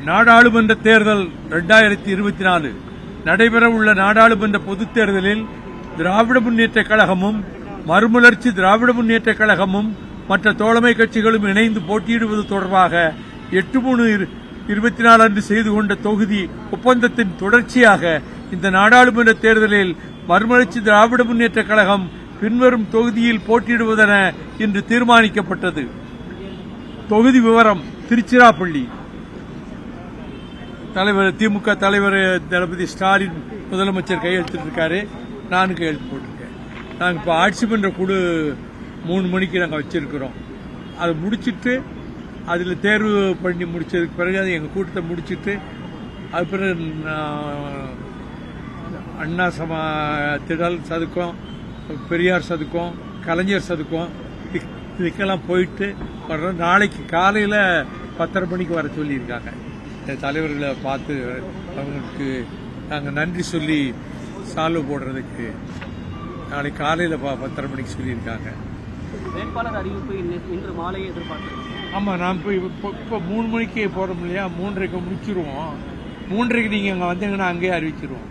நாடாளுமன்ற தேர்தல் 2024 நடைபெறவுள்ள நாடாளுமன்ற பொதுத் தேர்தலில் திராவிட முன்னேற்றக் கழகமும் மறுமலர்ச்சி திராவிட முன்னேற்றக் கழகமும் மற்ற தோழமை கட்சிகளும் இணைந்து போட்டியிடுவது தொடர்பாக 8/3/24 அன்று செய்து கொண்ட தொகுதி ஒப்பந்தத்தின் தொடர்ச்சியாக இந்த நாடாளுமன்ற தேர்தலில் மறுமலர்ச்சி திராவிட முன்னேற்றக் கழகம் பின்வரும் தொகுதியில் போட்டியிடுவதென இன்று தீர்மானிக்கப்பட்டது. தொகுதி விவரம்: திருச்சிராப்பள்ளி. திமுக தலைவர் தளபதி ஸ்டாலின் முதலமைச்சர் கையெழுத்திட்டிருக்காரு. நானும் கையெழுத்து போட்டிருக்கேன். நாங்கள் இப்போ ஆட்சி மன்ற குழு 3 மணிக்கு நாங்கள் வச்சிருக்கிறோம். அதை முடிச்சுட்டு அதில் தேர்வு பண்ணி முடிச்சதுக்கு பிறகு அது எங்கள் கூட்டத்தை முடிச்சுட்டு அது பிறகு அண்ணா திடல் சதுக்கம், பெரியார் சதுக்கம், கலைஞர் சதுக்கம் இதுக்கெல்லாம் போயிட்டு வர்றோம். நாளைக்கு காலையில் 10:30 மணிக்கு வர சொல்லியிருக்காங்க. தலைவர்களை பார்த்து அவங்களுக்கு நாங்கள் நன்றி சொல்லி சால்வ் போடுறதுக்கு நாளைக்கு காலையில் 10:30 மணிக்கு சொல்லியிருக்காங்க. வேட்பாளர் அறிவிப்பு இன்று மாலையை எதிர்பார்க்கிறோம். ஆமாம், நான் இப்போ 3 மணிக்கு போகிறோம் இல்லையா, 3:30க்கு முடிச்சிருவோம். 3:30க்கு நீங்கள் அங்கே வந்தீங்கன்னா அங்கேயே அறிவிச்சிருவோம்.